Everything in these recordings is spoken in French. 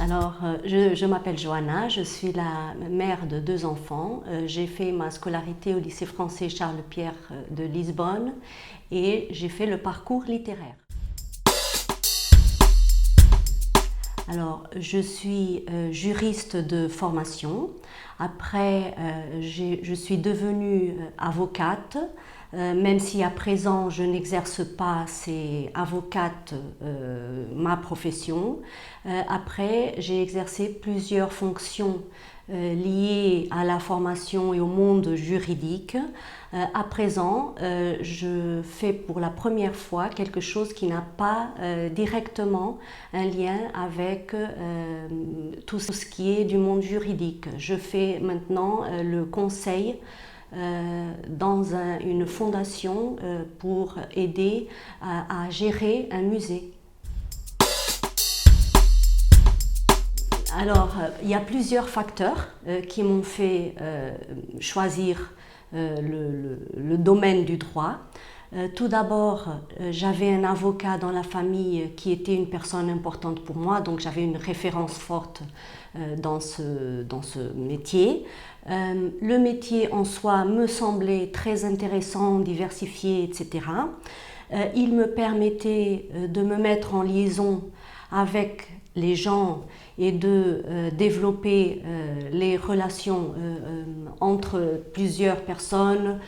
Je m'appelle Johanna, je suis la mère de 2 enfants. J'ai fait ma scolarité au lycée français Charles-Pierre de Lisbonne et j'ai fait le parcours littéraire. Je suis juriste de formation. Après, je suis devenue avocate, même si à présent je n'exerce pas, c'est avocate ma profession. Après, j'ai exercé plusieurs fonctions liées à la formation et au monde juridique. À présent, je fais pour la première fois quelque chose qui n'a pas directement un lien avec tout ce qui est du monde juridique. Je fais maintenant le conseil dans une fondation pour aider à gérer un musée. Il y a plusieurs facteurs qui m'ont fait choisir le domaine du droit. Tout d'abord, j'avais un avocat dans la famille qui était une personne importante pour moi, donc j'avais une référence forte dans ce métier. Le métier en soi me semblait très intéressant, diversifié, etc. Il me permettait de me mettre en liaison avec les gens et de développer les relations entre plusieurs personnes,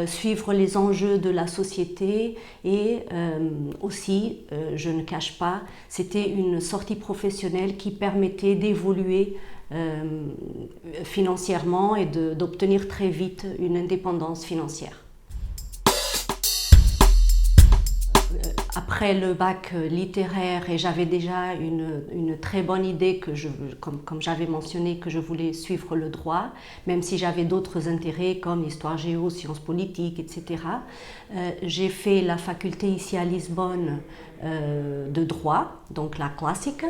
suivre les enjeux de la société et aussi, je ne cache pas, c'était une sortie professionnelle qui permettait d'évoluer financièrement et d'obtenir très vite une indépendance financière. Après le bac littéraire, et j'avais déjà une très bonne idée comme j'avais mentionné, que je voulais suivre le droit, même si j'avais d'autres intérêts comme histoire géo, sciences politiques, etc. J'ai fait la faculté ici à Lisbonne de droit, donc la classique.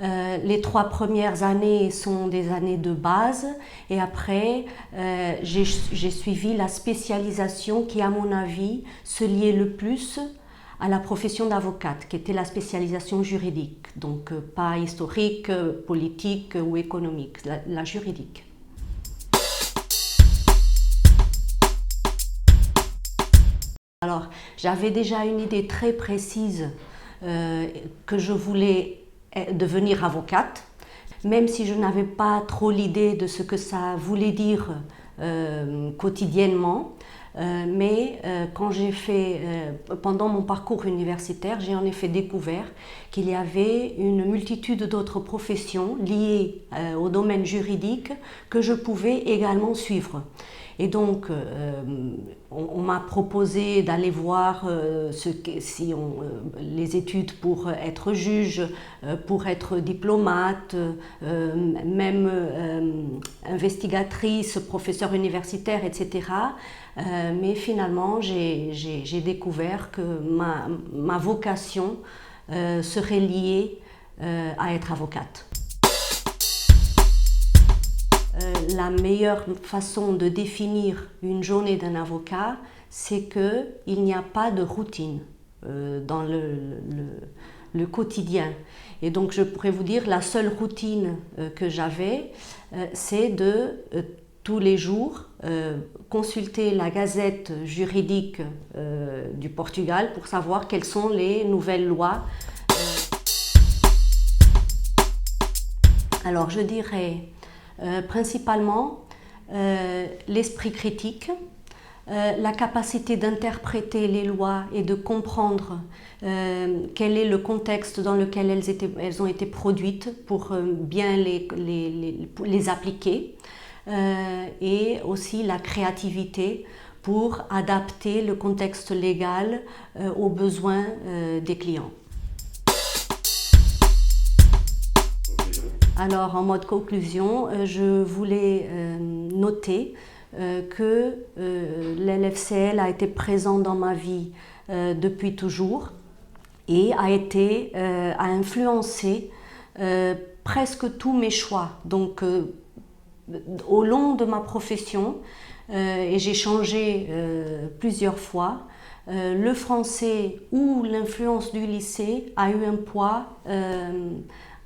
Les 3 premières années sont des années de base et après j'ai suivi la spécialisation qui, à mon avis, se liait le plus à la profession d'avocate, qui était la spécialisation juridique, donc pas historique, politique ou économique, la juridique. J'avais déjà une idée très précise que je voulais devenir avocate, même si je n'avais pas trop l'idée de ce que ça voulait dire quotidiennement. Mais quand j'ai fait, pendant mon parcours universitaire, j'ai en effet découvert qu'il y avait une multitude d'autres professions liées au domaine juridique que je pouvais également suivre. Et donc, on m'a proposé d'aller voir les études pour être juge, pour être diplomate, même investigatrice, professeure universitaire, etc. Mais finalement, j'ai découvert que ma vocation serait liée à être avocate. La meilleure façon de définir une journée d'un avocat, c'est qu'il n'y a pas de routine dans le quotidien. Et donc je pourrais vous dire, la seule routine que j'avais, c'est de tous les jours consulter la gazette juridique du Portugal pour savoir quelles sont les nouvelles lois. Alors je dirais principalement l'esprit critique, la capacité d'interpréter les lois et de comprendre quel est le contexte dans lequel elles ont été produites pour bien les appliquer, et aussi la créativité pour adapter le contexte légal aux besoins des clients. Alors, en mode conclusion, je voulais noter que l'LFCL a été présent dans ma vie depuis toujours et a influencé presque tous mes choix. Donc, au long de ma profession, et j'ai changé plusieurs fois, le français ou l'influence du lycée a eu un poids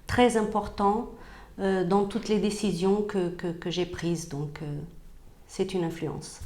très important dans toutes les décisions que j'ai prises. Donc, c'est une influence.